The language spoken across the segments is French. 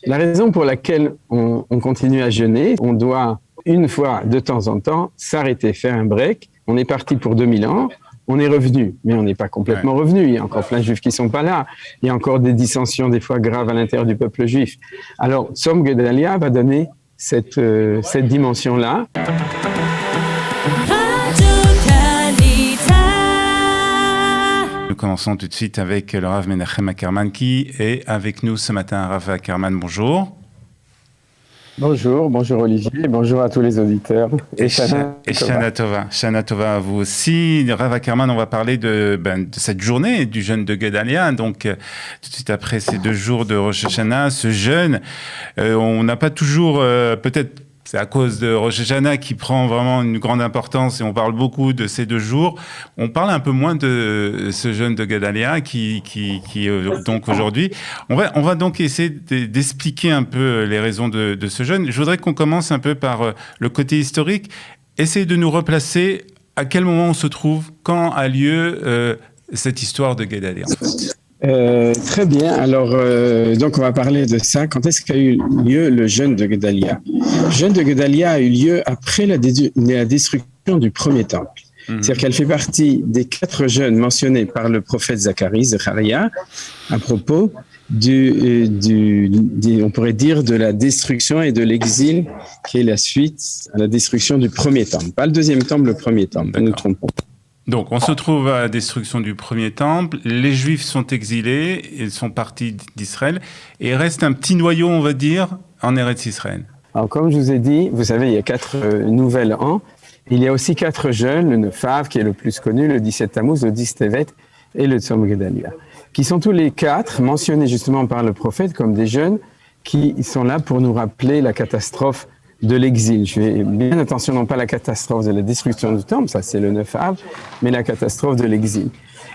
La raison pour laquelle on continue à jeûner, on doit une fois de temps en temps s'arrêter, faire un break. On est parti pour 2000 ans, on est revenu, mais on n'est pas complètement revenu. Il y a encore plein de juifs qui sont pas là. Il y a encore des dissensions des fois graves à l'intérieur du peuple juif. Alors, Tzom Gedalia va donner cette dimension-là. Nous commençons tout de suite avec le Rav Menachem Ackerman qui est avec nous ce matin. Rav Ackerman, bonjour. Bonjour Olivier, bonjour à tous les auditeurs. Et Shana Tova. Shana Tova à vous aussi. Rav Ackerman, on va parler de cette journée du jeûne de Gedalia. Donc, tout de suite après ces 2 jours de Rosh Hashanah, ce jeûne, on n'a pas toujours, peut-être, c'est à cause de Rosh Hashanah qui prend vraiment une grande importance et on parle beaucoup de ces 2 jours. On parle un peu moins de ce jeûne de Gedalia qui donc aujourd'hui. On va donc essayer d'expliquer un peu les raisons de ce jeûne. Je voudrais qu'on commence un peu par le côté historique. Essayez de nous replacer à quel moment on se trouve, quand a lieu cette histoire de Gedalia. Très bien. Alors, donc on va parler de ça. Quand est-ce qu'a eu lieu le jeûne de Gedalia? Le jeûne de Gedalia a eu lieu après la destruction du premier temple. C'est-à-dire qu'elle fait partie des 4 jeûnes mentionnés par le prophète Zacharia à propos on pourrait dire de la destruction et de l'exil qui est la suite à la destruction du premier temple. Pas le deuxième temple, le premier temple. Nous nous trompons. Donc, on se trouve à la destruction du premier temple, les Juifs sont exilés, ils sont partis d'Israël, et il reste un petit noyau, on va dire, en Eretz Israël. Alors, comme je vous ai dit, vous savez, il y a 4 nouvelles ans. Il y a aussi 4 jeûnes, le Nefav, qui est le plus connu, le 17 Tammuz, le 10 Tevet et le Tzom Gedalia, qui sont tous les 4 mentionnés justement par le prophète comme des jeûnes qui sont là pour nous rappeler la catastrophe de l'exil. Je fais bien attention, non pas la catastrophe de la destruction du temple, ça c'est le 9 av, mais la catastrophe de l'exil.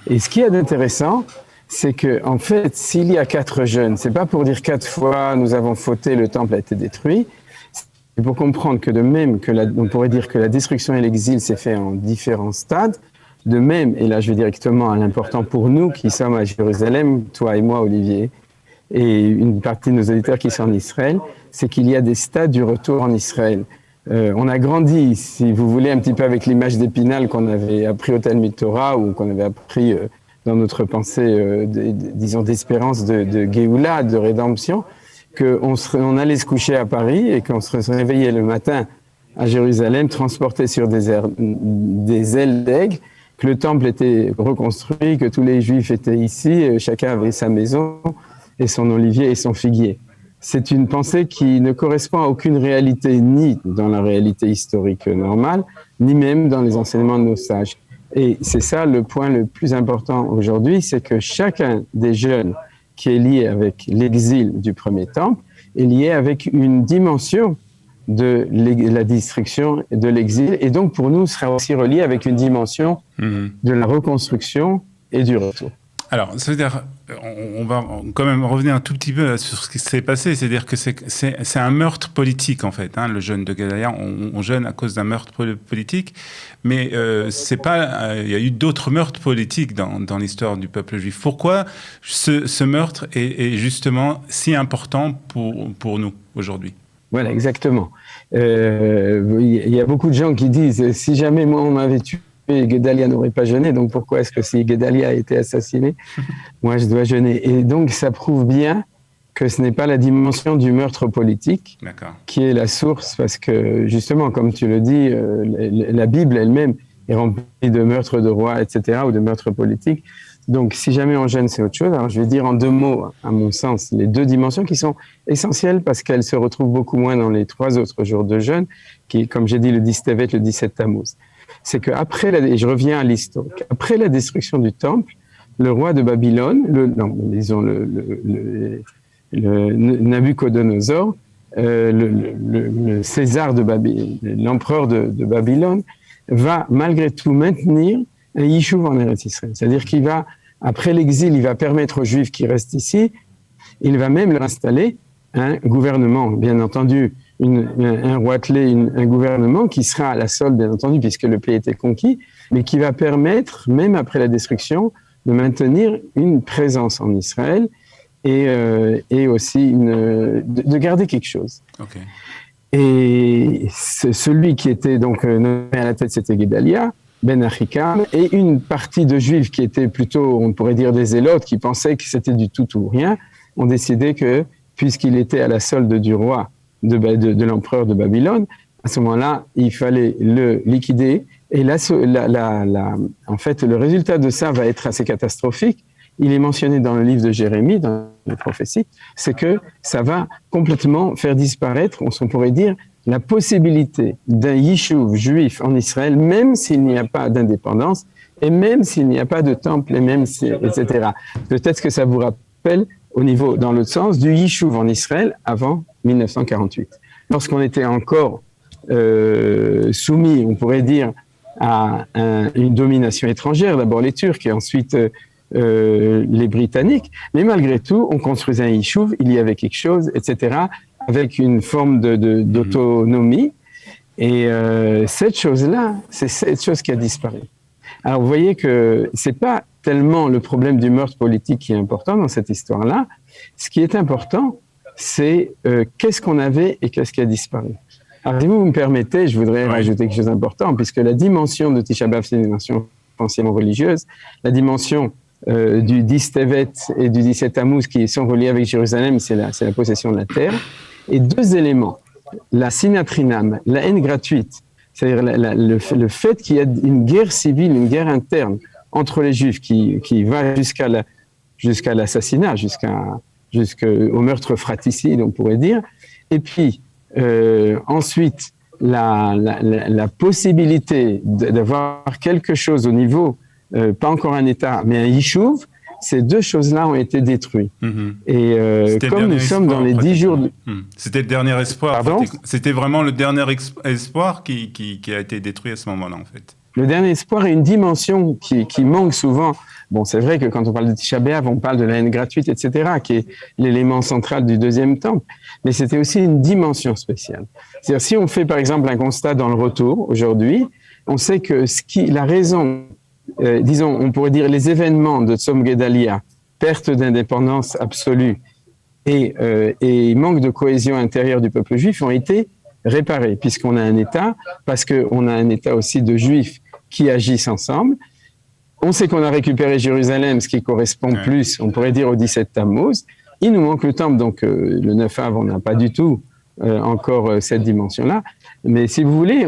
Et ce qui est intéressant, c'est que en fait, s'il y a 4 jeûnes, c'est pas pour dire 4 fois nous avons fauté, le temple a été détruit. C'est pour comprendre que de même que on pourrait dire que la destruction et l'exil s'est fait en différents stades. De même, et là je vais directement à l'important pour nous qui sommes à Jérusalem, toi et moi Olivier, et une partie de nos auditeurs qui sont en Israël, c'est qu'il y a des stades du retour en Israël. On a grandi, si vous voulez, un petit peu avec l'image d'Épinal qu'on avait appris au Talmud Torah ou qu'on avait appris dans notre pensée, disons, d'espérance de Géoula, de rédemption, qu'on allait se coucher à Paris et qu'on se réveillait le matin à Jérusalem, transporté sur des ailes d'aigle, que le temple était reconstruit, que tous les Juifs étaient ici, chacun avait sa maison et son olivier et son figuier. C'est une pensée qui ne correspond à aucune réalité, ni dans la réalité historique normale, ni même dans les enseignements de nos sages. Et c'est ça le point le plus important aujourd'hui, c'est que chacun des jeûnes qui est lié avec l'exil du premier temple est lié avec une dimension de la destruction et de l'exil, et donc pour nous sera aussi relié avec une dimension de la reconstruction et du retour. Alors, ça veut dire, on va quand même revenir un tout petit peu sur ce qui s'est passé, c'est-à-dire que c'est un meurtre politique en fait, le jeûne de Gedalia, on jeûne à cause d'un meurtre politique, mais c'est pas, il y a eu d'autres meurtres politiques dans l'histoire du peuple juif. Pourquoi ce meurtre est justement si important pour nous aujourd'hui? Voilà, exactement. Il y a beaucoup de gens qui disent, si jamais moi on m'avait tué, Gedalia n'aurait pas jeûné, donc pourquoi est-ce que si Gedalia a été assassiné, moi je dois jeûner? Et donc ça prouve bien que ce n'est pas la dimension du meurtre politique qui est la source, parce que justement, comme tu le dis, la Bible elle-même est remplie de meurtres de rois, etc., ou de meurtres politiques. Donc si jamais on jeûne, c'est autre chose. Alors je vais dire en 2 mots, à mon sens, les 2 dimensions qui sont essentielles parce qu'elles se retrouvent beaucoup moins dans les 3 autres jours de jeûne, qui, comme j'ai dit, le 10 Tevet, le 17 Tammuz. C'est qu'après, et je reviens à l'historique, après la destruction du temple, le roi de Babylone, le Nabuchodonosor, le César de Babylone, l'empereur de Babylone, va malgré tout maintenir un yishuv en Eretz Israël. C'est-à-dire qu'il va, après l'exil, il va permettre aux Juifs qui restent ici, il va même leur installer un gouvernement, bien entendu, un roitelet, un gouvernement qui sera à la solde, bien entendu, puisque le pays était conquis, mais qui va permettre, même après la destruction, de maintenir une présence en Israël et aussi de garder quelque chose. Okay. Et celui qui était donc nommé à la tête, c'était Guédalia, Ben Achikam, et une partie de Juifs qui étaient plutôt, on pourrait dire, des zélotes, qui pensaient que c'était du tout ou rien, ont décidé que, puisqu'il était à la solde du roi, de l'empereur de Babylone, à ce moment-là, il fallait le liquider. Et là, en fait, le résultat de ça va être assez catastrophique. Il est mentionné dans le livre de Jérémie, dans les prophéties, c'est que ça va complètement faire disparaître, on pourrait dire, la possibilité d'un yishuv juif en Israël, même s'il n'y a pas d'indépendance, et même s'il n'y a pas de temple, et même etc. Peut-être que ça vous rappelle, au niveau, dans l'autre sens, du yishuv en Israël avant 1948. Lorsqu'on était encore soumis, on pourrait dire, à une domination étrangère, d'abord les Turcs et ensuite les Britanniques, mais malgré tout, on construisait un yishuv, il y avait quelque chose, etc., avec une forme d'autonomie, et cette chose-là, c'est cette chose qui a disparu. Alors vous voyez que c'est pas tellement le problème du meurtre politique qui est important dans cette histoire-là, ce qui est important, c'est qu'est-ce qu'on avait et qu'est-ce qui a disparu. Alors, si vous me permettez, je voudrais rajouter quelque chose d'important, puisque la dimension de Tisha B'Av, c'est une dimension essentiellement religieuse. La dimension du 10 Tevet et du 17 Tammuz qui sont reliés avec Jérusalem, c'est la possession de la terre. Et deux éléments, la sinatrinam, la haine gratuite, c'est-à-dire le fait qu'il y a une guerre civile, une guerre interne entre les Juifs qui va jusqu'à l'assassinat, jusqu'au meurtre fratricide, on pourrait dire. Et puis, ensuite, la possibilité d'avoir quelque chose au niveau, pas encore un État, mais un yishuv, ces deux choses-là ont été détruites. Mm-hmm. Et comme nous sommes dans les 10 jours... C'était le dernier espoir. Pardon ? C'était vraiment le dernier espoir qui a été détruit à ce moment-là, en fait. Le dernier espoir est une dimension qui manque souvent. Bon, c'est vrai que quand on parle de Tisha B'Av, on parle de la haine gratuite, etc., qui est l'élément central du deuxième temple. Mais c'était aussi une dimension spéciale. C'est-à-dire, si on fait par exemple un constat dans le retour, aujourd'hui, on sait que la raison, disons, on pourrait dire les événements de Tzom Gedalia, perte d'indépendance absolue et manque de cohésion intérieure du peuple juif ont été réparés, puisqu'on a un État, parce qu'on a un État aussi de Juifs qui agissent ensemble. On sait qu'on a récupéré Jérusalem, ce qui correspond plus, on pourrait dire, au 17 Tammuz. Il nous manque le temple, donc le 9 Av, on n'a pas du tout encore cette dimension-là. Mais si vous voulez,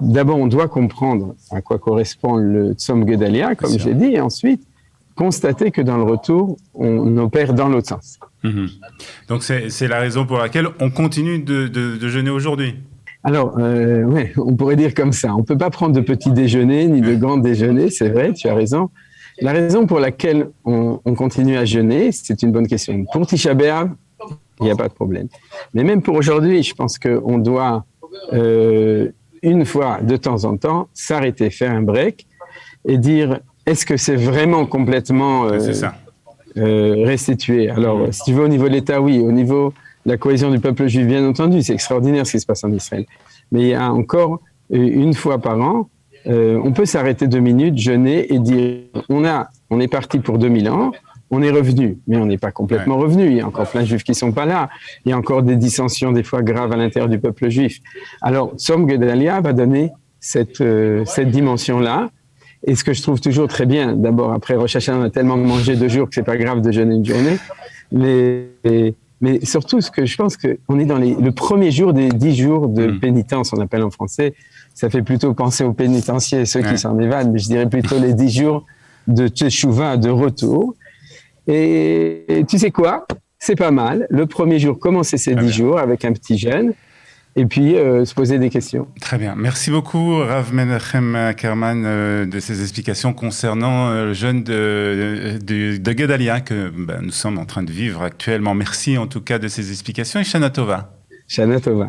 d'abord, on doit comprendre à quoi correspond le Tzom Gedalia, comme j'ai dit, et ensuite, constater que dans le retour, on opère dans l'autre sens. Mmh. Donc c'est la raison pour laquelle on continue de jeûner aujourd'hui. Alors, ouais, on pourrait dire comme ça. On ne peut pas prendre de petit déjeuner ni de grand déjeuner, c'est vrai, tu as raison. La raison pour laquelle on continue à jeûner, c'est une bonne question. Pour Tisha B'Av, il n'y a pas de problème. Mais même pour aujourd'hui, je pense qu'on doit, une fois de temps en temps, s'arrêter, faire un break et dire, est-ce que c'est vraiment complètement restitué? Alors, si tu veux, au niveau de l'État, oui. Au niveau de la cohésion du peuple juif, bien entendu, c'est extraordinaire ce qui se passe en Israël. Mais il y a encore, une fois par an, on peut s'arrêter 2 minutes, jeûner et dire, on est parti pour 2000 ans, on est revenu, mais on n'est pas complètement revenu. Il y a encore plein de juifs qui sont pas là. Il y a encore des dissensions, des fois graves à l'intérieur du peuple juif. Alors, Tzom Gedalia va donner cette dimension-là. Et ce que je trouve toujours très bien, d'abord, après Rosh Hashanah, on a tellement mangé 2 jours que c'est pas grave de jeûner une journée. Mais surtout, ce que je pense qu'on est dans le premier jour des 10 jours de pénitence, on appelle en français. Ça fait plutôt penser aux pénitenciers, ceux qui s'en évadent, mais je dirais plutôt les 10 jours de Teshuvah, de retour. Et tu sais quoi? C'est pas mal. Le premier jour, commencer ces 10 jours avec un petit jeûne. Et puis se poser des questions. Très bien. Merci beaucoup, Rav Menachem Ackerman, de ces explications concernant le jeûne de Gedalia que nous sommes en train de vivre actuellement. Merci en tout cas de ces explications et Shana Tova. Shana Tova.